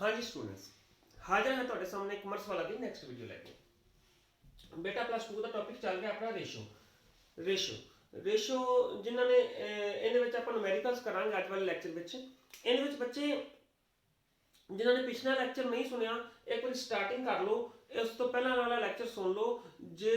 हाँ जी स्टूडेंट्स, हाजिर है तुहाडे सामने कमर्स वाला दी नैक्सट वीडियो लैके। बेटा प्लस 2 का टॉपिक चल रहा अपना रेशो जिन्होंने इहदे आपां न्यूमेरिकल्स करांगे अज वाले लैक्चर विच। इहदे विच बच्चे जिन्होंने पिछला लैक्चर नहीं सुनिया एक बार स्टार्टिंग कर लो, उस तो पहला वाला लैक्चर सुन लो। जे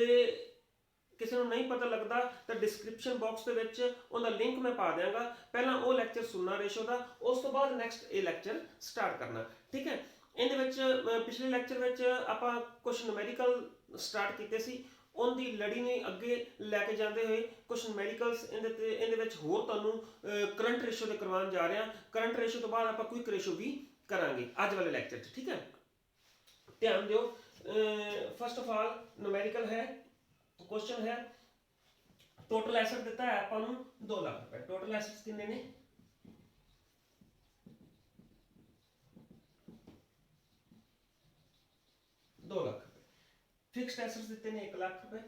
किसी को नहीं पता लगता तो डिस्क्रिप्शन बॉक्स के विच उहदा लिंक मैं पा देंगा, पहला वो लैक्चर सुनना रेशो का, उस तो बाद नैक्सट ये लैक्चर स्टार्ट करना। ठीक है, इहदे पिछले लैक्चर में आपां कुछ न्यूमेरिकल स्टार्ट किए सी, उनकी लड़ी ने अगे लैके जाते हुए कुछ न्यूमेरिकल्स इहदे होर तुहानूं करंट रेशो दे करवाउण जा रहे हैं। करंट रेशो तो बाद आपां क्विक रेशो भी करांगे अज वाले लैक्चर च। ठीक है, ध्यान दिओ। फर्स्ट ऑफ ऑल न्यूमेरिकल है, क्वेश्चन है टोटल एसेट दिता है आपां नूं 2 लाख रुपए। टोटल एसेट्स कितने ने? 2 लाख रुपए। फिक्स्ड एसेट्स दिते ने 1 लाख रुपए।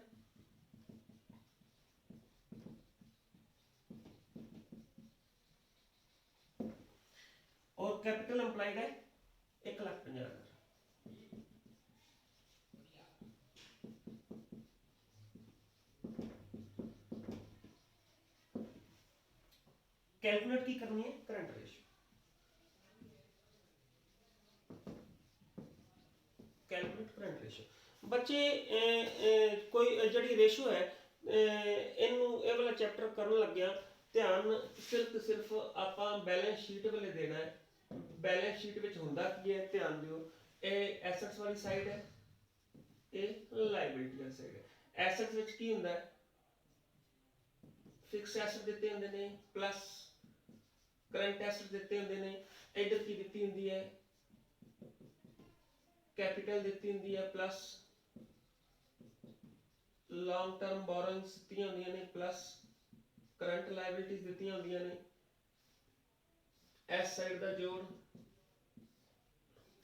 और कैपिटल एम्प्लॉयड है 1,50,000। कैलकुलेट की करनी है current ratio. Calculate current ratio बच्चे कोई जड़ी रेशियो है इनू ये वाला चैप्टर करन लग्या ध्यान सिर्फ आपां बैलेंस शीट वाले देना है। बैलेंस शीट विच हुंदा की है ध्यान दिओ, ये एसेट्स वाली साइड है, ये लायबिलिटी वाली साइड है। एसेट्स विच की हुंदा है? फिक्स एसेट दिते हुंदे ने प्लस करंट एसेट दिते हुंदे ने। इधर की दिती हुंदी है? कैपिटल दिती हुंदी है प्लस लॉन्ग टर्म बोरोइंग्स दित्ती होंदियां ने प्लस करंट लायबिलिटीज दित्ती होंदियां ने। इस साइड दा जोड़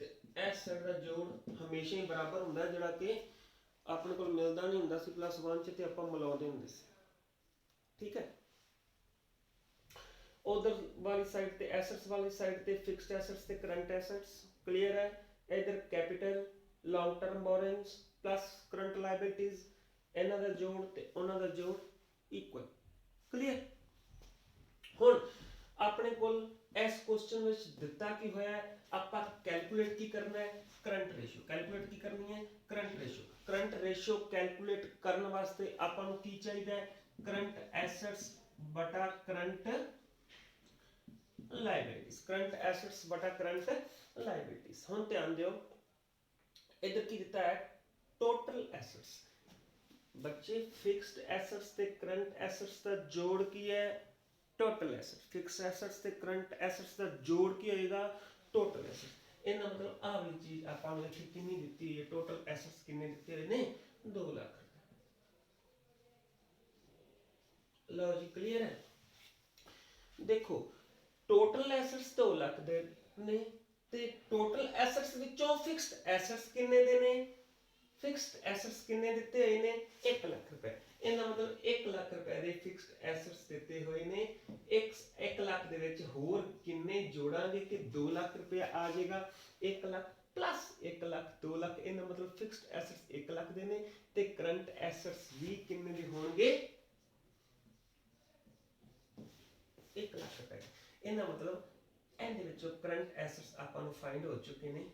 ते इस साइड दा जोड़ हमेशा ही बराबर हुंदा है, जिहड़ा कि अपने कोल मिलदा नहीं हुंदा सी प्लस 1 च ते आपां मिलाउंदे हुंदे सी। ठीक है, उधर वाली साइड ते एसेट्स वाली साइड ते फिक्स्ड एसेट्स ते करंट एसेट्स क्लियर है। इधर capital long term borrowings plus current liabilities, इन्हां दा जोड़ ते उन्हां दा जोड़ इक्वल। क्लियर। हुण अपने कोल इस क्वेश्चन विच दिता की होया, आपां कैलकुलेट की करना है करंट रेशियो। कैलकुलेट की करनी है current ratio. Current ratio calculate करने वास्ते आपां नूं की चाहिदा है? करंट एसेट्स बटा करंट लायबिलिटीज। करंट एसेट्स बटा करंट लायबिलिटीज। हुण ध्यान दिओ, इधर की दिता है? Total assets. बच्चे फिक्स्ड एसेट्स ते करंट एसेट्स का जोड़ की है? Total assets. फिक्स्ड एसेट्स ते करंट एसेट्स का जोड़ की होएगा? Total assets. इहदा मतलब आ वाली चीज आपां नूं इत्थे कितनी दित्ती हुई है? टोटल एसेट्स कितने दित्ते हुए ने? 2 लाख रुपए। लो जी क्लियर है। देखो टोटल एसेट्स 2 लाख दे ने ते टोटल एसेट्स विचों फिक्स्ड एसेट्स कितने दे ने? फिक्स्ड एसेट्स कितने दिते हुए ने? 1 लाख रुपए। इहदा मतलब 1 लाख रुपए दे फिक्स्ड एसेट्स दिते हुए ने। 1 लाख दे विच होर कितने जोड़ांगे कि 2 लाख रुपए आ जाएगा? 1 लाख प्लस 1 लाख 2 लाख। इहदा मतलब फिक्स्ड एसेट्स 1 लाख दे ने ते करंट एसेट्स भी कितने दे होणगे? 1 लाख रुपए। इहदा मतलब इहदे विचों करंट एसेट्स आपां नूं फाइंड हो चुके ने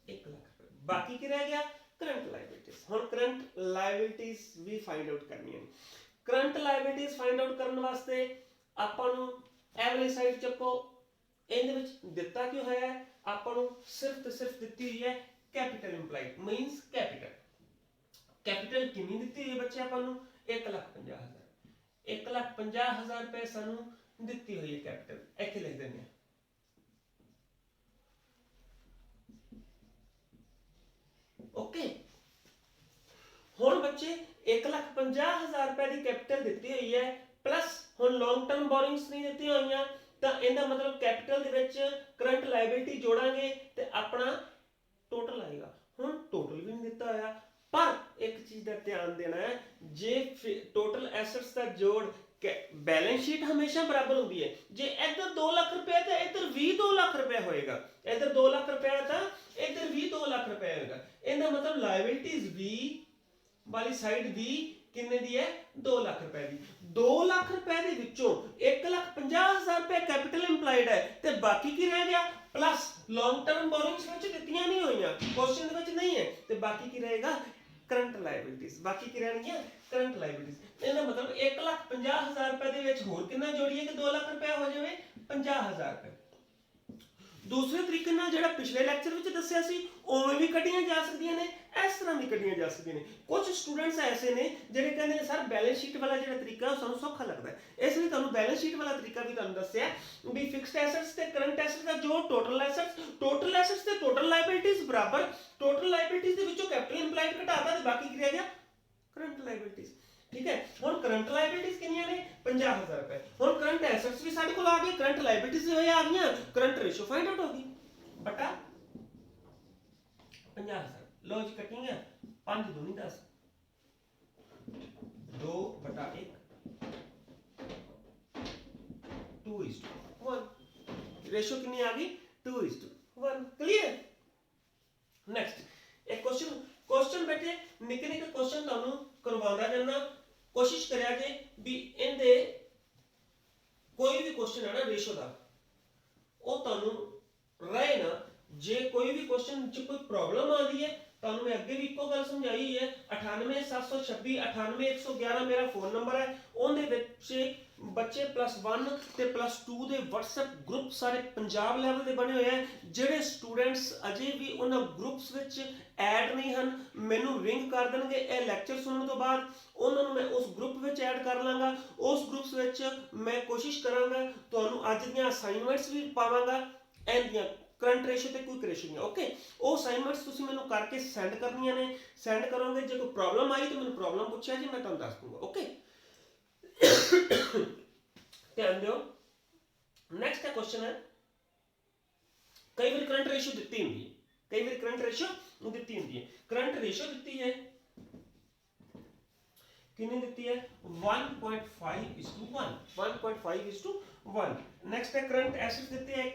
1 लाख रुपए। बाकी की रह गया? Current liabilities. हुण करंट लायबिलिटीज भी फाइंड आउट करनी है। करंट लायबिलिटीज फाइंड आउट करने वास्ते आपां नूं ए वाली साइड चको। इहदे विच दित्ता की होया है? आपां नूं सिर्फ ते सिर्फ दित्ती हुई है कैपिटल एम्प्लॉयड मीनस कैपिटल। कैपिटल कितनी दित्ती हुई है बच्चे आपां नूं? 1,50,000। 1,50,000 रुपए सानूं दित्ती हुई है कैपिटल। इत्थे लिख दिंदे आ। ओके, हुण बच्चे 1,50,000 रुपए की कैपिटल दित्ती हुई है प्लस हुण लॉन्ग टर्म बोरिंग्स नहीं दित्ती होईयां, तां इहदा मतलब कैपिटल दे विच करंट लायबिलिटी जोड़ांगे ते अपना टोटल आएगा। हुण टोटल भी नहीं दित्ता होया, पर एक चीज का ध्यान देना है, जे टोटल एसेट्स का जोड़ बैलेंस बैलेंस शीट हमेशा बराबर होती है। जे इधर 2 लाख रुपया तो इधर भी 2 लाख रुपया होएगा, इधर 2 लाख रुपया तो इधर भी 2 लाख रुपया होएगा। इहदा मतलब लायबिलिटीज भी वाली साइड भी किन्ने दी है 2 लाख रुपए दी। 2 लाख रुपए दे विचों 1,50,000 रुपए कैपिटल इंप्लाइड है ते बाकी की रह गया प्लस लॉन्ग टर्म बोरिंग्स विच दित्तियां नहीं होईयां, क्वेश्चन दे विच नहीं है ते बाकी की रहेगा करंट लायबिलिटीज। बाकी की रहणगियां करंट लायबिलिटीज। ਇਹਦਾ मतलब 1,50,000 रुपए ਦੇ ਵਿੱਚ ਹੋਰ ਕਿੰਨਾ ਜੋੜੀਏ ਕਿ 2 ਲੱਖ ਰੁਪਏ ਹੋ ਜਾਵੇ 50,000 ਰੁਪਏ। दूसरे तरीके नाल जिहड़ा पिछले लैक्चर विच दस्सिया सी उवें भी कड्ढियां जा सकदियां ने, इस तरह भी कड्ढियां जा सकदियां ने। कुछ स्टूडेंट्स ऐसे ने जिहड़े कहंदे ने सर बैलेंस शीट वाला जिहड़ा तरीका है सानूं सौखा लगदा है, इसलिए तुहानूं बैलेंस शीट वाला तरीका भी तुहानूं दस्सिया भी फिक्स्ड एसेट्स ते करंट एसेट्स दा जो टोटल एसेट्स ते टोटल लायबिलिटीज बराबर, टोटल लायबिलिटीज दे विचों कैपिटल इंप्लाइड घटाता ते बाकी की रह गया करंट लायबिलिटीज। ठीक है, हुण करंट लायबिलिटीज कितनियां ने 50,000 रुपए। हुण करंट एसेट्स भी साडे कोल आ गए, करंट लायबिलिटीज भी आ गईयां, करंट रेशियो फाइंड आउट होगी बटा 50,000। लो जी कटिंग 5 दूनी 10, 2 बटा 1 2:1। रेशियो कितनी आ गई 2:1। क्लियर। नेक्स्ट एक क्वेश्चन बेटे निक्के निक्के क्वेश्चन तुहानूं करवाउंदा जाना, कोशिश करिया जे भी इहदे कोई भी क्वेश्चन है ना रेशो का वो तुहानूं रहे ना, जे कोई भी क्वेश्चन च कोई प्रॉब्लम आती है तुहानूं मैं अगे भी इको गल समझाई है 98,726 98,111 मेरा फोन नंबर है। उहदे विच बच्चे +1 ते +2 दे WhatsApp ग्रुप सारे पंजाब लैवल दे बने हुए हैं। जिहड़े स्टूडेंट्स अजे भी उन्हां ग्रुप्स विच ऐड नहीं हैं मैनूं रिंग कर देणगे ਇਹ ਲੈਕਚਰ सुनने तो बाद, ਉਹਨਾਂ ਨੂੰ मैं उस ग्रुप विच ऐड कर लांगा। उस ग्रुप्स विच मैं कोशिश करांगा तुहानूं अज दीआं असाइनमेंट्स भी पावांगा एंदियां करंट रेशियो ते क्विक रेशियो ਦੀਆਂ। ओके ਉਹ ਅਸਾइनमेंट्स ਤੁਸੀਂ ਮੈਨੂੰ ਕਰਕੇ ਸੈਂਡ ਕਰਨੀਆਂ ਨੇ, ਸੈਂਡ ਕਰੋਗੇ ਜੇ ਕੋਈ ਪ੍ਰੋਬਲਮ ਆਈ ਤਾਂ ਮੈਨੂੰ ਪ੍ਰੋਬਲਮ ਪੁੱਛਿਆ ਜੀ ਮੈਂ ਤੁਹਾਨੂੰ ਦੱਸ ਦੂੰਗਾ। ओके ध्यान दियो। नेक्स्ट है क्वेश्चन है कई बार करंट रेशियो दित्ती हुंदी है, कई बार करंट रेशियो दित्ती हुंदी है। करंट रेशियो दित्ती है कितनी दित्ती है 1.5:1 1.5:1। नेक्स्ट है करंट एसेट्स दित्ते है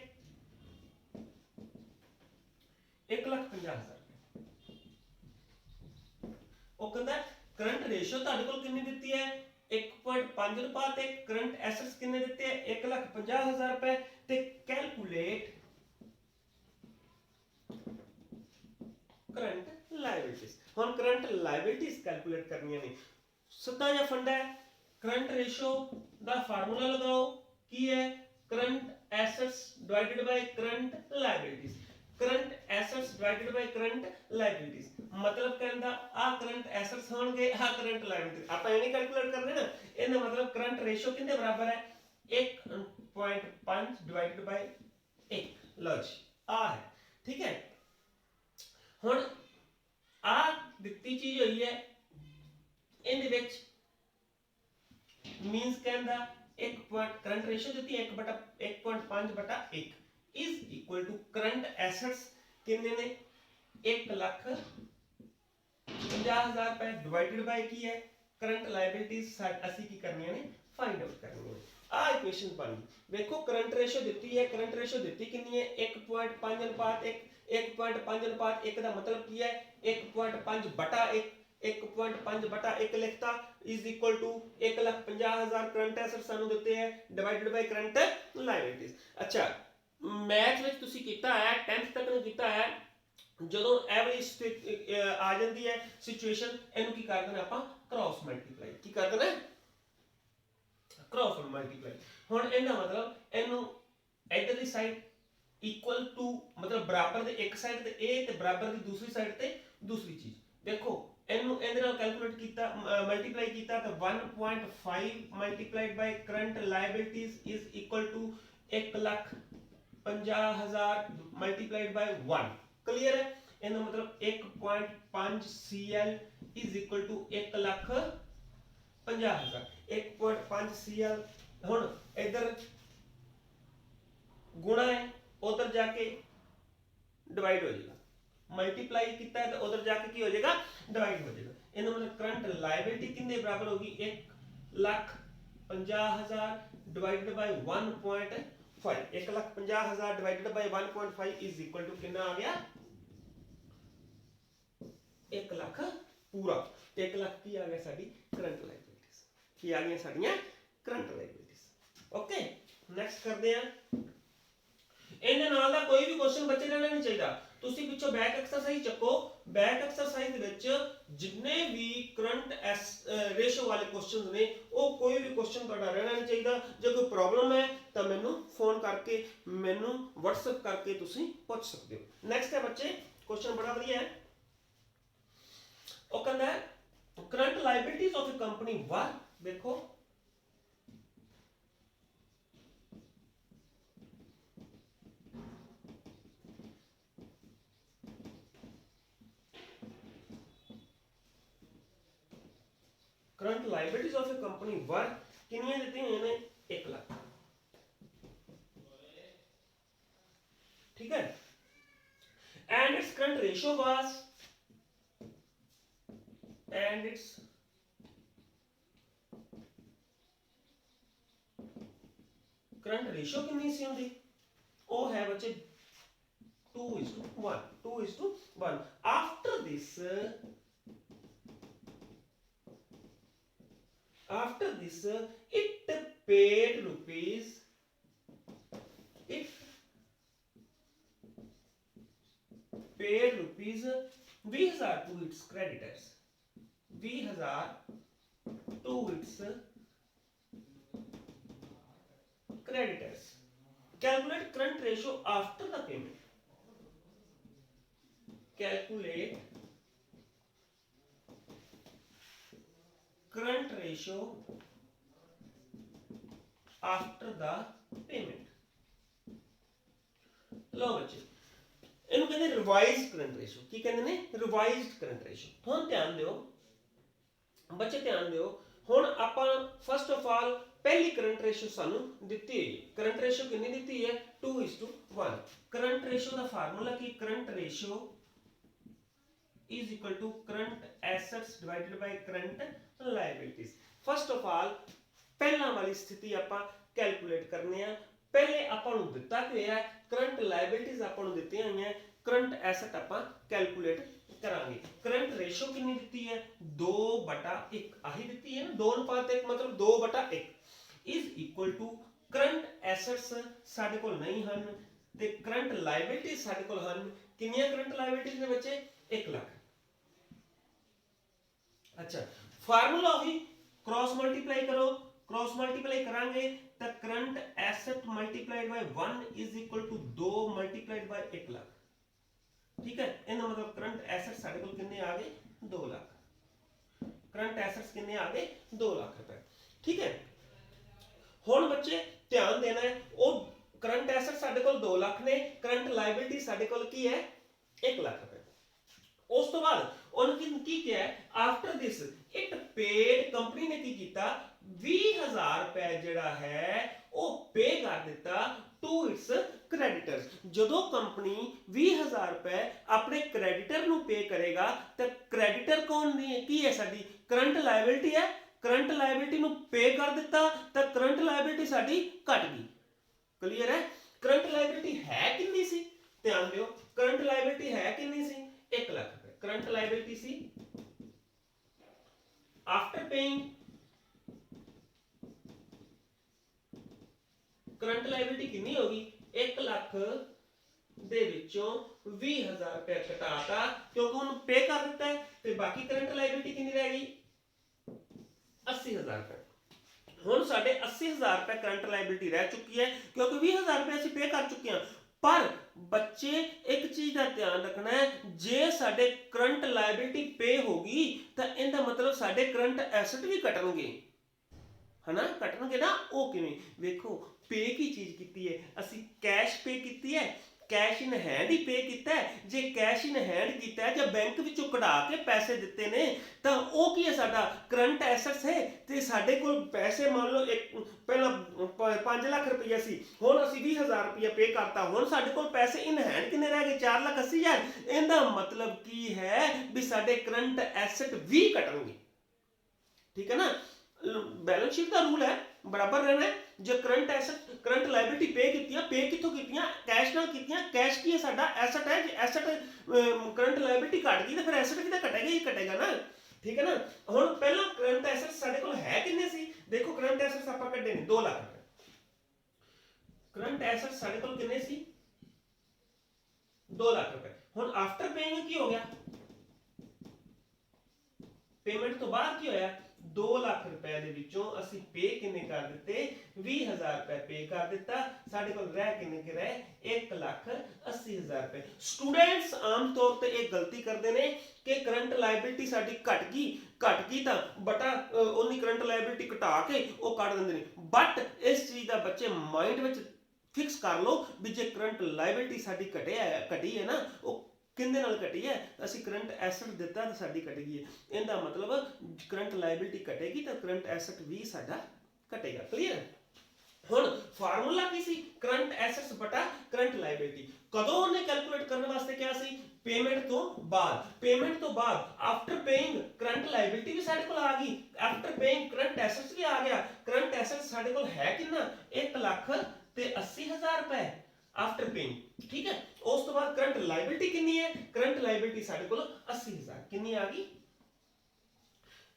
1,50,000। ਉਹ ਕਹਿੰਦਾ करंट रेशियो ਤੁਹਾਡੇ ਕੋਲ ਕਿੰਨੀ ਦਿੱਤੀ ਹੈ 1.5 अनुपात 1। करंट एसेट्स कितने दिते हैं 1,50,000 रुपए ते कैलकुलेट करंट लायबिलिटीज। हुण करंट लायबिलिटीज कैलकुलेट करनी ने, सीधा जिहा फंडा है करंट रेशियो दा फार्मूला लगाओ की है current assets divided by current liabilities. Current assets divided by current liabilities मतलब कहंदा आ करंट एसेट्स होणगे आ करंट लायबिलिटीज। आप ये नहीं कैलकुलेट करने ना, इहदा मतलब करंट रेशियो कितने बराबर है 1.5 डिवाइडेड बाय 1। लो जी आ है। ठीक है, हुण आ दित्ती चीज होई है इहदे विच मींस कहंदा 1 करंट रेशियो दित्ती 1.5 बटा 1 is equal to current assets कितने ने 1,50,000 रुपए डिवाइडेड बाय की है करंट लायबिलिटीज असि की करनी है फाइंड आउट करनी है। आ इक्वेशन बन गई। देखो करंट रेशियो दित्ती है, करंट रेशियो दित्ती कितनी है 1.5 अनुपात 1। 1.5 अनुपात 1 का मतलब की है 1.5 बटा 1। 1.5 बटा 1 लिखता is equal to 1,50,000 current assets सानू दिते हैं डिवाइडेड बाय करंट लायबिलिटीज। अच्छा मैथ विच तुसी कीता है 10th तक ने कीता है, ਜਦੋਂ ਐਵਰੇਜ ਆ ਜਾਂਦੀ ਹੈ ਸਿਚੁਏਸ਼ਨ ਇਹਨੂੰ ਕੀ ਕਰ ਦੇਣਾ ਆਪਾਂ ਕ੍ਰਾਸ ਮਲਟੀਪਲਾਈ। ਕੀ ਕਰ ਦੇਣਾ ਕ੍ਰਾਸ ਮਲਟੀਪਲਾਈ। ਹੁਣ ਇਹਦਾ ਮਤਲਬ ਇਹਨੂੰ ਇਧਰਲੀ ਸਾਈਡ ਇਕੁਅਲ ਟੂ मतलब ਬਰਾਬਰ ਦੇ ਇੱਕ ਸਾਈਡ ਤੇ a ਤੇ ਬਰਾਬਰ ਦੀ ਦੂਸਰੀ ਸਾਈਡ ਤੇ ਦੂਸਰੀ ਚੀਜ਼। ਦੇਖੋ ਇਹਨੂੰ ਇਹਦੇ ਨਾਲ ਕੈਲਕੂਲੇਟ ਕੀਤਾ ਮਲਟੀਪਲਾਈ ਕੀਤਾ ਤਾਂ 1.5 multiplied by current liabilities is equal to 1,50,000 multiplied by 1। Clear है, इनका मतलब 1.5 CL is equal to 1,50,000। 1.5 CL हुण इधर गुणा है उधर जाके डिवाइड हो जाएगा, मल्टीप्लाई किया है तो उधर जाके की हो जाएगा डिवाइड हो जाएगा। इनका मतलब करंट लायबिलिटी कितने बराबर होगी 1,50,000 50,000 divided by 1.5 1,50,000 divided by 1.5 is equal to कितना आ गया 1 लाख पूरा 1 लाख की आ गया साडी करंट लायबिलिटीज की आ गई साडियां करंट लायबिलिटीज ओके नेक्स्ट करते हैं ਇਹਦੇ ਨਾਲ ਦਾ ਕੋਈ ਵੀ ਕੁਐਸਚਨ ਬੱਚੇ ਰਹਿਣਾ ਨਹੀਂ ਚਾਹੀਦਾ ਤੁਸੀਂ ਪਿੱਛੋਂ ਬੈਕ ਐਕਸਰਸਾਈਜ਼ ਚੱਕੋ ਬੈਕ ਐਕਸਰਸਾਈਜ਼ ਦੇ ਵਿੱਚ ਜਿੰਨੇ ਵੀ ਕਰੰਟ ਰੇਸ਼ੋ ਵਾਲੇ ਕੁਐਸਚਨਸ ਨੇ ਉਹ ਕੋਈ ਵੀ ਕੁਐਸਚਨ ਤੁਹਾਡਾ ਰਹਿਣਾ ਨਹੀਂ ਚਾਹੀਦਾ ਜੇ ਕੋਈ ਪ੍ਰੋਬਲਮ ਹੈ ਤਾਂ ਮੈਨੂੰ ਫੋਨ ਕਰਕੇ ਮੈਨੂੰ WhatsApp ਕਰਕੇ ਤੁਸੀਂ ਪੁੱਛ ਸਕਦੇ ਹੋ ਨੈਕਸਟ ਹੈ ਬੱਚੇ ਕੁਐਸਚਨ ਬੜਾ ਵਧੀਆ ਹੈ ਉਹ ਕਹਿੰਦਾ ਹੈ current liabilities of a company वर ਦੇਖੋ current liabilities of a company वर कितनी देती हुई ने 1 लाख ठीक है and it's current ratio was and it's current ratio कितनी सी होंदी वो है बच्चे 2:1 after this after this it paid rupees 20,000 to its creditors 20,000 to its creditors calculate current ratio after the payment calculate current ratio after the payment लो बच्चे इनको कहते हैं रिवाइज्ड करंट रेशियो की कहते हैं रिवाइज्ड करंट रेशियो हुण ध्यान दियो बच्चे ध्यान दियो हुण आपां फर्स्ट ऑफ ऑल पहली करंट रेशियो सानू दित्ती है करंट रेशियो कितनी दित्ती है 2:1 करंट रेशियो दा फार्मूला की current ratio is equal to current assets divided by current liabilities first of all पहला वाली स्थिति ਆਪਾਂ कैलकुलेट करने ਆ पहले ਆਪਾਂ ਨੂੰ ਦਿੱਤਾ ਹੋਇਆ ਹੈ करंट liabilities ਆਪਾਂ ਨੂੰ ਦਿੱਤੀਆਂ ਹੋਈਆਂ करंट asset ਆਪਾਂ कैलकुलेट ਕਰਾਂਗੇ करंट रेशियो कितनी ਦਿੱਤੀ है 2/1 ਆਹੀ ਦਿੱਤੀ ਹੈ ਨਾ 2:1 मतलब 2/1 is equal to current assets ਸਾਡੇ ਕੋਲ ਨਹੀਂ ਹਨ ਤੇ करंट liabilities ਸਾਡੇ ਕੋਲ ਹਨ ਕਿੰਨੀਆਂ करंट liabilities ਨੇ ਬੱਚੇ 1 लाख अच्छा फार्मूला वही क्रॉस मल्टीप्लाई करो क्रॉस मल्टीप्लाई करांगे तो current asset multiplied by 1 is equal to 2 multiplied by 1 lakh ठीक है इनका मतलब करंट एसेट साडे कोल कितने आ गए 2 लाख करंट एसेट्स कितने आ गए 2 लाख रुपए ठीक है हुण बच्चे ध्यान देना है वो करंट एसेट साडे कोल 2 लाख ने करंट लायबिलिटी साडे कोल की है 1 लाख रुपए उस तो बाद उन्होंने की किया है after this it paid company ने की कीता 20,000 रुपए जेड़ा है वो पे कर दिता टू इट्स क्रेडिटर्स जदों कंपनी 20,000 रुपए अपने क्रेडिटर नु पे करेगा तो क्रेडिटर कौन नहीं की है साडी करंट लायबिलिटी है करंट लायबिलिटी नु पे कर दिता तो करंट लायबिलिटी साडी घट गई क्लियर है करंट लायबिलिटी है कितनी सी ध्यान दियो करंट लायबिलिटी है कितनी सी 1 लाख रुपए करंट लायबिलिटी सी आफ्टर पेइंग करंट लायबिलिटी कितनी होगी 1 लाख दे विचों 20,000 रुपए घटाता क्योंकि उन्होंने पे कर दिता है तो बाकी करंट लायबिलिटी कितनी रह गई 80,000 रुपए हुण साडे 80,000 रुपए करंट लायबिलिटी रह चुकी है क्योंकि 20,000 रुपए असीं पे कर चुके हैं पर बच्चे एक चीज का ध्यान रखना है जे साडे करंट लायबिलिटी पे होगी तो इनका मतलब साडे करंट एसेट भी कटणगे है ना कटणगे ना वो किवें वेखो पे की चीज कीती है असी कैश पे कीती है कैश इन हैंड ही पे कीता है जे कैश इन हैंड कीता है जब बैंक विचों कढा के पैसे दिते ने तां ओ की है साडा करंट एसेट्स है ते साडे कोल पैसे मान लो एक पहला 5 लाख रुपया सी हुण असी 20,000 रुपया पे करता हुण साडे कोल पैसे इन हैंड कितने रह गए 4,80,000 इहदा मतलब की है भी साडे करंट एसेट भी कटणगे ठीक है ना बैलेंस शीट का रूल है बराबर रहना है। जो करंट एसेट करंट लाइबिलिटी पे कीतियां, पे कित्थों कीतियां, कैश नाल कीतियां। कैश की है साडा एसेट है, जे एसेट करंट लाइबिलिटी घट गई तो फिर एसेट भी तो घटेगा ही घटेगा ना, ठीक है ना। हुण पहला करंट एसेट साडे कोल है किन्ने सी, देखो करंट एसेट्स आपां कड्ढे ने 2 लाख रुपए। करंट एसेट साडे कोल किन्ने सी 2 लाख रुपए। हुण आफ्टर पेइंग की हो गया, पेमेंट तो बाद की होया 2 लाख रुपए दे विचों ਅਸੀਂ पे किन्ने कर दिते 20000 रुपए पे कर दिता। साडे कोल रह किन्ने के रहे 1,80,000 रुपए। स्टूडेंट्स आम तौर ते एक गलती करते ने कि करंट लाइबिलिटी साडी घट गई तां बटा ओनी करंट लाइबिलिटी घटा के वो कढ दिंदे ने। बट इस चीज दा बच्चे माइंड विच फिक्स कर लो भी जे करंट लाइबिलिटी साडी घटी है ना, वो किंदे नाल घटी है, ਅਸੀਂ करंट एसेट ਦਿੱਤਾ ਤਾਂ ਸਾਡੀ ਘਟ ਗਈ ਹੈ। ਇਹਦਾ ਮਤਲਬ करंट लाइबिलिटी ਘਟੇਗੀ ਤਾਂ करंट एसेट ਵੀ ਸਾਡਾ ਘਟੇਗਾ। ਕਲੀਅਰ। ਹੁਣ ਫਾਰਮੂਲਾ ਕੀ ਸੀ, करंट एसेट्स ਬਟਾ करंट लाइबिलिटी। ਕਦੋਂ ਉਹਨੇ ਕੈਲਕੂਲੇਟ ਕਰਨ ਵਾਸਤੇ ਕਿਹਾ ਸੀ, पेमेंट तो बाद आफ्टर पेइंग करंट लाइबिलिटी भी साडे कोल आ गई, आफ्टर पेइंग करंट एसेट्स भी आ गया। करंट एसेट्स साडे कोल है कितना 1,80,000 रुपए आफ्टर पेइंग, ठीक है। उस तो बाद करंट लाइबिलिटी कितनी है, करंट लाइबिलिटी साडे कोल 80,000 कितनी आ गई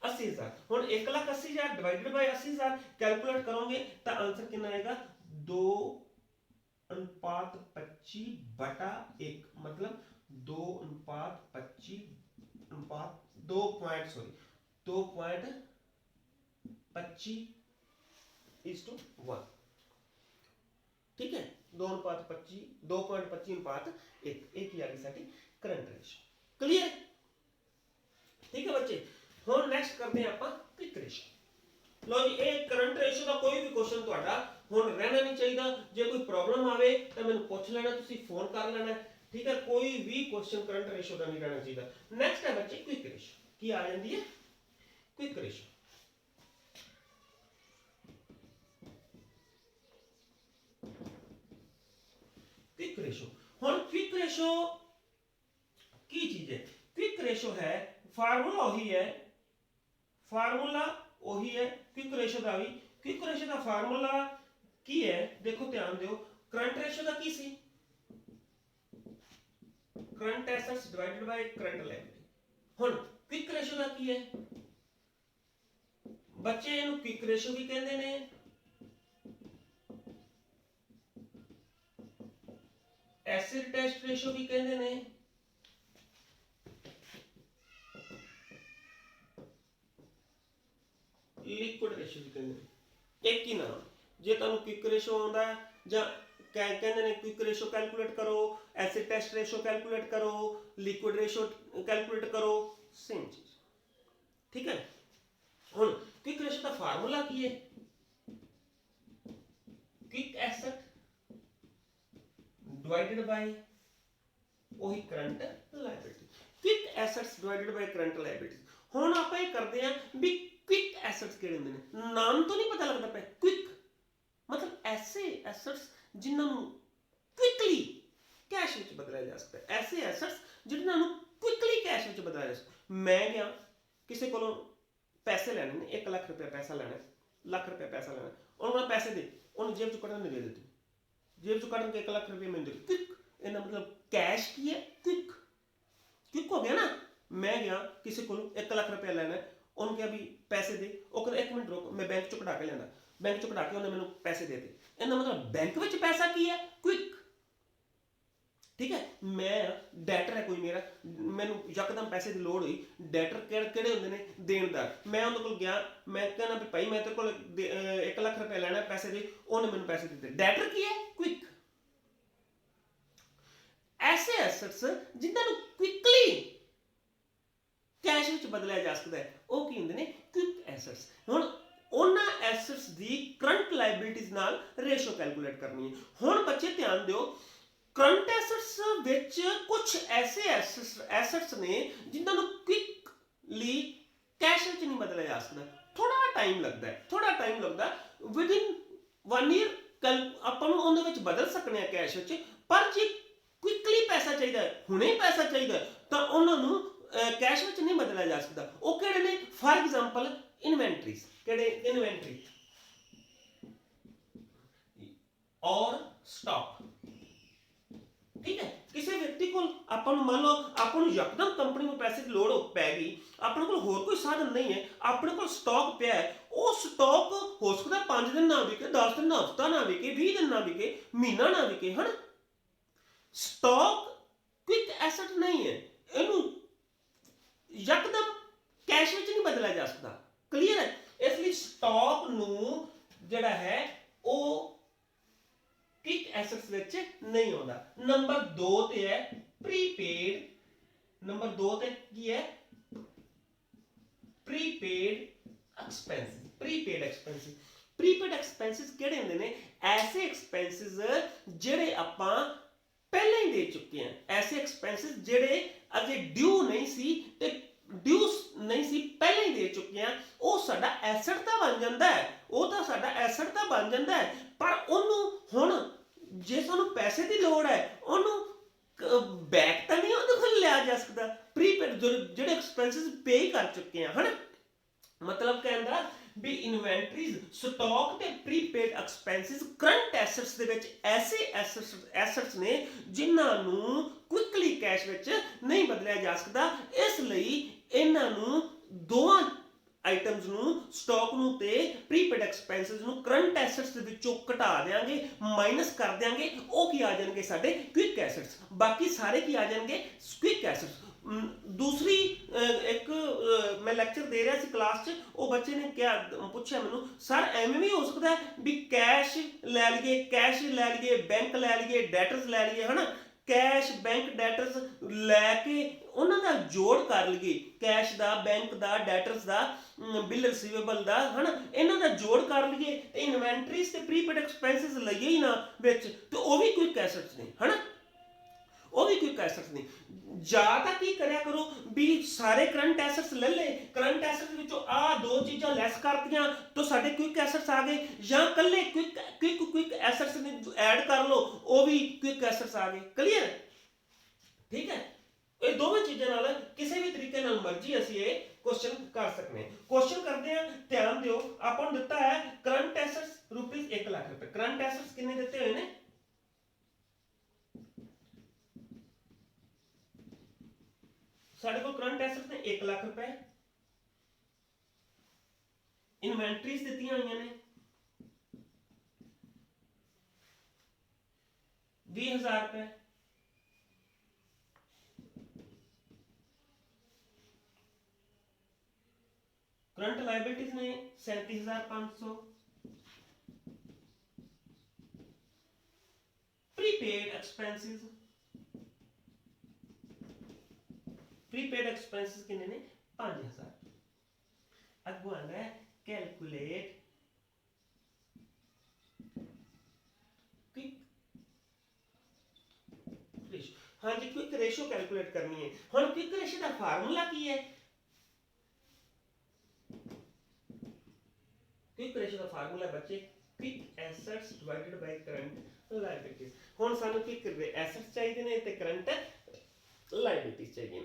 80,000। हुण 1,80,000 डिवाइडेड बाय 80,000 कैलकुलेट करोगे तो आंसर कितना आएगा 2:25 बटा 1, मतलब 2:25 2.25:1, ठीक है। 2.25:1 एक ही आ गई साडी करंट रेशियो। क्लियर, ठीक है बच्चे। हुण नेक्स्ट करते हैं आपां क्विक रेशियो। लो जी, ये करंट रेशियो का कोई भी क्वेश्चन तुहाडा हुण रहना नहीं चाहिए। जे कोई प्रॉब्लम आवे तो मैनूं पुछ लेना, तुसीं फोन कर लेना, ठीक है। कोई भी क्वेश्चन करंट रेशियो का नहीं रहना चाहिए। नेक्स्ट है बच्चे क्विक रेशियो। की आ जाती है क्विक रेशियो। क्विक रेशियो, हुण क्विक रेशियो की चीज है, क्विक रेशियो है फार्मूला वही है, क्विक रेशियो का भी। क्विक रेशियो का फार्मूला की है, देखो ध्यान दियो। करंट रेशियो का की सी, current assets divided by current liability. हुण क्विक रेशियो का की है बच्चे, इहनूं क्विक रेशियो भी कहंदे ने, एसिड टेस्ट रेशियो भी कहंदे ने, लिक्विड रेशियो भी कहंदे ने। एक ही नाम। जे तुहानूं क्विक रेशियो आउंदा जां कहंदे ने क्विक रेशियो कैलकुलेट करो, एसिड टेस्ट रेशियो कैलकुलेट करो, लिक्विड रेशियो कैलकुलेट करो, सेम चीज, ठीक है। हुण क्विक रेशियो का फार्मूला की है, क्विक एसेट डिवाइडेड बाय वही current liability. Quick assets divided by current liability. हुण आपां ये करदे हां भी क्विक एसेट्स किहड़े हुंदे ने, नाम तो नहीं पता लगदा पे। क्विक मतलब ऐसे एसेट्स जिन्हां नूं क्विकली कैश विच बदलिया जा सकदा है, ऐसे एसेट्स जिन्हां नूं क्विकली कैश विच बदलिया जा सकदा। मैं गया किसी कोलों पैसे लैणे ने, 1 लाख रुपया पैसा लैणा, लाख रुपया पैसा लैणा, उन्होंने पैसे दे, उन्होंने जेब चों कढण दे दित्ते, जेब चों कढ के 1 लाख रुपया मैनूं दे। क्विक इहदा मतलब कैश की है, क्विक क्विक हो गया ना। मैं गया किसी को 1 लाख रुपया लैना, उन्होंने कहा भी पैसे दे, वो कहता 1 मिनट रोक मैं बैंक चों कढा के लिआंदा, बैंक चों कढा के उन्हें मैनूं पैसे दे दे। इहदा मतलब बैंक विच पैसा की है, क्विक, ठीक है। मैं डैटर है कोई मेरा, मैनूं यकदम पैसे की लोड़ हुई, डैटर किहड़े हुंदे ने देणदार। मैं उन्हां कोल गया, मैं कहना भी भाई मैं तेरे कोल 1 लाख रुपया लैना पैसे दे, उन्हें मैनूं पैसे दित्ते। डैटर की है, क्विक। ऐसे एसेट्स जिन्हां नूं क्विकली कैश विच बदलिया जा सकता है, वो की हुंदे ने क्विक एसेट्स। हुण उन्हां एसेट्स दी करंट लायबिलिटीज नाल रेशियो कैलकुलेट करनी है। हुण बच्चे ध्यान दिओ, करंट एसेट्स विच कुछ ऐसे एसेट्स ने जिन्हां नूं क्विकली कैश विच नहीं बदलिया जा सकता, थोड़ा टाइम लगदा है। विद इन 1 ईयर आपां नूं उहदे विच बदल सकने आ कैश विच, पर जे क्विकली पैसा चाहिए, हुणे पैसा चाहिए, तो उन्होंने कैश विच नहीं बदलिया जा सकता। वो किहड़े ने, फॉर एग्जांपल इन्वेंटरीज, किहड़े इन्वेंटरी, और स्टॉक। ठीक है, किसी व्यक्ति को ਆਪਾਂ ਨੂੰ ਮੰਨ ਲਓ ਆਪਾਂ ਨੂੰ ਯਕਦਮ ਕੰਪਨੀ ਨੂੰ ਪੈਸੇ ਦੀ ਲੋੜ ਪੈ ਗਈ, ਆਪਣੇ ਕੋਲ ਹੋਰ ਕੋਈ ਸਾਧਨ ਨਹੀਂ ਹੈ, ਆਪਣੇ ਕੋਲ ਸਟਾਕ ਪਿਆ ਹੈ, ਉਹ ਸਟਾਕ ਹੋ ਸਕਦਾ 5 ਦਿਨ ਨਾ ਵਿਕੇ, 10 ਦਿਨ ਨਾ, ਹਫਤਾ ਨਾ ਵਿਕੇ, 20 ਦਿਨ ਨਾ ਵਿਕੇ, ਮਹੀਨਾ ਨਾ ਵਿਕੇ, ਹਨ। ਸਟਾਕ ਕੁਇਕ ਐਸਟ ਨਹੀਂ ਹੈ, ਇਹਨੂੰ ਯਕਦਮ ਕੈਸ਼ ਵਿੱਚ ਨਹੀਂ ਬਦਲਿਆ ਜਾ ਸਕਦਾ। ਕਲੀਅਰ ਹੈ? ਇਸ ਲਈ ਸਟਾਕ ਨੂੰ ਜਿਹੜਾ ਹੈ ਉਹ क्विक एसेट्स विच नहीं आउंदा। नंबर 2 ते है प्रीपेड। नंबर 2 ते की है prepaid expense. Prepaid expenses, prepaid expenses किहड़े हुंदे ने? ऐसे एक्सपेंसिस जिहड़े आपां पहले ही दे चुके हैं, ऐसे एक्सपेंसिस जिहड़े अजे ड्यू नहीं सी ते ड्यू नहीं सी पहले ही दे चुके हैं, ਉਹ ਸਾਡਾ ਐਸਟ ਤਾਂ ਬਣ ਜਾਂਦਾ ਹੈ, ਉਹ ਤਾਂ ਸਾਡਾ ਐਸਟ ਤਾਂ ਬਣ ਜਾਂਦਾ ਹੈ, ਪਰ ਉਹਨੂੰ ਹੁਣ ਜੇ ਸਾਨੂੰ ਪੈਸੇ ਦੀ ਲੋੜ ਹੈ ਉਹਨੂੰ ਬੈਕ ਤਾਂ ਨਹੀਂ ਉਹਦੇ ਕੋਲ ਲਿਆ ਜਾ ਸਕਦਾ। ਪ੍ਰੀਪੇਡ ਜਿਹੜੇ ਐਕਸਪੈਂਸਿਸ ਪੇ ਕਰ ਚੁੱਕੇ ਆ, ਹਨ। ਮਤਲਬ ਕਹਿੰਦਾ ਵੀ ਇਨਵੈਂਟਰੀਜ਼, ਸਟਾਕ ਤੇ ਪ੍ਰੀਪੇਡ ਐਕਸਪੈਂਸਿਸ ਕਰੰਟ ਐਸੈਟਸ ਦੇ ਵਿੱਚ ਐਸੇ ਐਸੈਟਸ ਨੇ ਜਿਨ੍ਹਾਂ ਨੂੰ ਕੁਇਕਲੀ ਕੈਸ਼ ਵਿੱਚ ਨਹੀਂ ਬਦਲਿਆ ਜਾ ਸਕਦਾ। ਇਸ ਲਈ ਇਹਨਾਂ ਨੂੰ ਦੋਵਾਂ ਆਈਟਮਸ ਨੂੰ, ਸਟਾਕ ਨੂੰ ਤੇ ਪ੍ਰੀਪੇਡ ਐਕਸਪੈਂਸਿਸ ਨੂੰ ਕਰੰਟ ਐਸੈਟਸ ਦੇ ਵਿੱਚੋਂ ਘਟਾ ਦੇਾਂਗੇ, ਮਾਈਨਸ ਕਰ ਦੇਾਂਗੇ। ਉਹ ਕੀ ਆ ਜਾਣਗੇ? ਸਾਡੇ ਕੁਇਕ ਐਸੈਟਸ। ਬਾਕੀ ਸਾਰੇ ਕੀ ਆ ਜਾਣਗੇ? Quick assets. दूसरी एक मैं लैक्चर दे रहा सी क्लास च, वो बच्चे ने क्या पूछा मैनू, सर एवें भी हो सकता है भी कैश लै लीए, कैश लै लीए, बैंक लै लीए, डैटर्स लै लीए, है ना, कैश बैंक डैटर्स लैके उन्हां दा जोड़ कर लईए, कैश दा, बैंक दा, डैटर्स दा, बिल रिसीवेबल दा, है ना, इन्हां दा जोड़ कर लईए ते इन्वेंटरीज ते प्रीपेड एक्सपेंसिस लईए ही ना विच, ते वो भी क्विक एसेट्स ने, है ना, वो भी क्विक एसेट्स ने। ਜਾਂ ਤਾਂ ਕੀ ਕਰਿਆ ਕਰੋ ਵੀ ਸਾਰੇ ਕਰੰਟ ਐਸੈਟਸ ਲੈ ਲੈ, ਕਰੰਟ ਐਸੈਟਸ ਵਿੱਚੋਂ ਆ ਦੋ ਚੀਜ਼ਾਂ ਲੈਸ ਕਰਤੀਆਂ ਤਾਂ ਸਾਡੇ ਕੁਇਕ ਐਸੈਟਸ ਆ ਗਏ, ਜਾਂ ਕੱਲੇ ਕੁਇਕ ਐਸੈਟਸ ਨੇ ਐਡ ਕਰ ਲਓ, ਉਹ ਵੀ ਕੁਇਕ ਐਸੈਟਸ ਆ ਗਏ। ਕਲੀਅਰ? ਠੀਕ ਹੈ, ਇਹ ਦੋਵੇਂ ਚੀਜ਼ਾਂ ਨਾਲ ਕਿਸੇ ਵੀ ਤਰੀਕੇ ਨਾਲ ਮਰਜ਼ੀ ਅਸੀਂ ਇਹ ਕੁਐਸਚਨ ਕਰ ਸਕਦੇ ਹਾਂ। ਕੁਐਸਚਨ ਕਰਦੇ ਆ, ਧਿਆਨ ਦਿਓ, ਆਪਾਂ ਨੂੰ ਦਿੱਤਾ ਹੈ ਕਰੰਟ ਐਸੈਟਸ ਰੁਪੀਸ 1 ਲੱਖ ਰੁਪਏ। ਕਰੰਟ ਐਸੈਟਸ ਕਿੰਨੇ ਦਿੱਤੇ ਹੋਏ ਨੇ? ਸਾਡੇ ਕੋਲ ਕਰੰਟ ਐਸੈਟਸ ਨੇ 1 ਲੱਖ ਰੁਪਏ, ਇਨਵੈਂਟਰੀਜ਼ ਦਿੱਤੀਆਂ ਹੋਈਆਂ ਨੇ 20,000 ਰੁਪਏ, करंट लाइबिलिटीज ने 37,500, प्रीपेड एक्सपेंसेस, प्रीपेड एक्सपेंसेस कितने ने? 5,000। अगो आंदा है कैलकुलेट क्विक रेशियो। हाँ जी, क्विक रेशियो कैलकुलेट करनी है। हुण क्विक रेशियो का फार्मूला की है? क्विक रेशियो का फार्मूला है बच्चे quick assets divided by current liabilities. हुण सानू क्विक एसेट्स चाहिए ने ते करंट लायबिलिटीज चाहिए।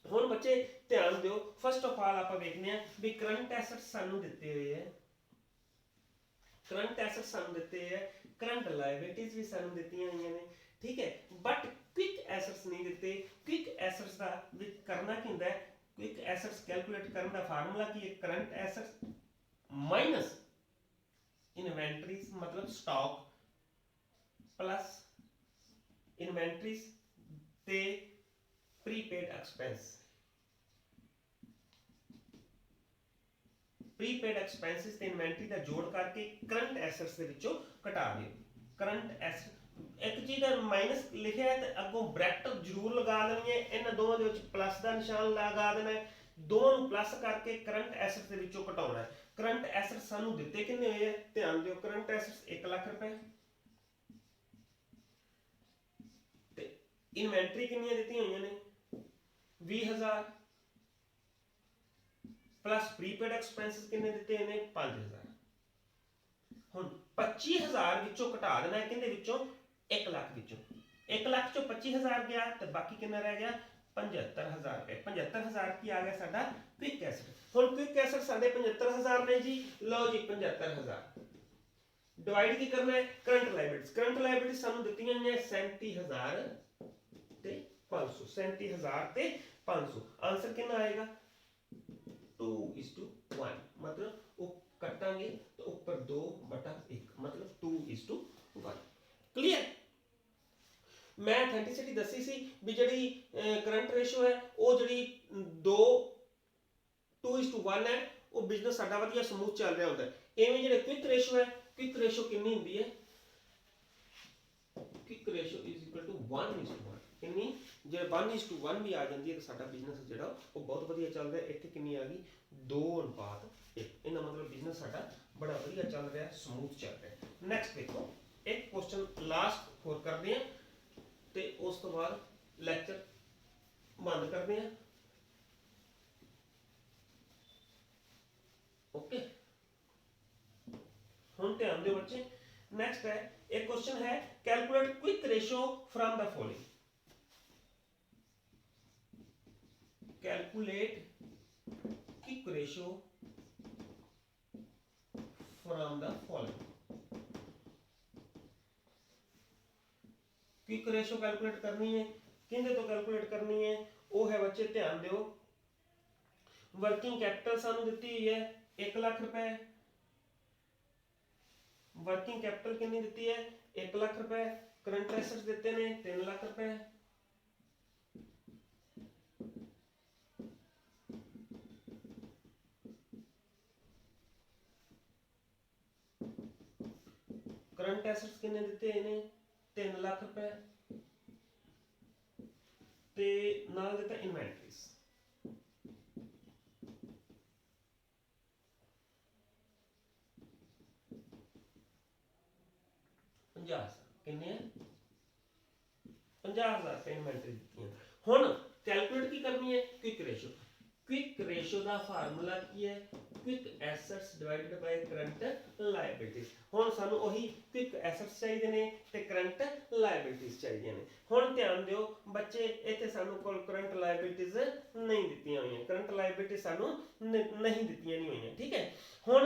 हुण बच्चे ध्यान दिओ, फर्स्ट ऑफ ऑल आपां देखने आ भी करंट एसेट्स सानू दित्ते हुए है, करंट एसेट्स सानू दित्ते है, करंट लायबिलिटीज भी सानू दित्तियां हुई ने, ठीक है, बट क्विक एसेट्स नहीं दित्ते। क्विक एसेट्स दा करना की हुंदा है? क्विक एसेट्स कैलकुलेट करने दा फार्मूला की है? करंट एसेट्स माइनस इन्वेंटरीज मतलब स्टॉक प्लस इन्वेंटरीज ते प्रीपेड एक्सपेंस। प्रीपेड एक्सपेंसेस ते इन्वेंटरी का जोड़ करके करंट एसेट्स दे विचों घटा दिओ। करंट एसेट एक चीज का माइनस लिखा है तो अगों ब्रैकेट जरूर लगा देनी है, इन्हां दोवां दे विच प्लस का निशान लगा देना है, दोवां नूं प्लस करके करंट एसेट्स दे विचों घटाउणा है। करंट एसेट्स सानू दिते कितने हुए हैं? ध्यान दिओ, करंट एसेट्स 1 लाख रुपए ते इन्वेंटरी कितनी दित्ती हुई ने? 20,000 प्लस प्रीपेड एक्सपेंसेस कितने दिते ने? 5,000। हुण 25,000 विचों घटा देना है, किहदे विचों? 1 लाख विचों। 1 लाख चों 25,000 गया तो बाकी कितना रह गया? 75,000 रुपए। 75,000 की आ गया साडा क्विक एसेट। हुण क्विक एसेट साडे 75,000 ने जी, लो जी 75,000 डिवाइड की करना है करंट लायबिलिटीज सानू दित्तियां ने 37000 ते 500 37000 ते 500 आंसर कितना आएगा 2:1 मतलब वो कटांगे तो ऊपर 2/1 मतलब 2:1 क्लियर। मैं एथेंटिसिटी दसी सी भी जड़ी करंट रेशो है वो जड़ी 2:1 है वो बिजनेस साडा वधिया स्मूथ चल रहा होता है। एवें जेडे क्विक रेशो है क्विक रेशो कितनी हुंदी है quick ratio is equal to 1:1 कितनी जे 1:1 भी आ जाती है तो साडा बिजनेस जेड़ा वो बहुत वधिया चल रहा है। इत्थे कितनी आ गई 2:1 इना मतलब बिजनेस साडा बड़ा वधिया चल रहा है स्मूथ चल रहा है। नेक्स्ट देखो एक क्वेश्चन लास्ट होर करते हैं ते उस तो बाद लैक्चर बंद करते हैं। ओके हम ध्यान दो बच्चे नेक्स्ट है एक क्वेश्चन है calculate quick ratio from the following calculate quick ratio from the following quick ratio calculate करनी है किंदे तो कैलकुलेट करनी है वो है बच्चे ध्यान दो वर्किंग कैपिटल सानू दित्ती हुई है 1 लाख रुपए वर्किंग कैपिटल कितनी दित्ती है 1 लाख रुपए करंट एसेट्स देते ने 3 लाख रुपए करंट एसेट्स कितने दिते इन्हें 3 लाख रुपए ते नाल दिता इन्वेंटरीज 50,000 कितने 50,000 रुपए इन्वेंटरी दी हुण कैलकुलेट की करनी है क्विक रेशियो का फार्मूला की है quick assets divided by current liabilities हुण सानू ओही क्विक एसेट्स चाहिए ने ते करंट लायबिलिटीज चाहिए ने हुण ध्यान दिओ बच्चे इत्थे सानू कोल करंट लायबिलिटीज नहीं दित्तियां होईयां करंट लायबिलिटी सानू नहीं दित्तियां नहीं होईयां ठीक है हुण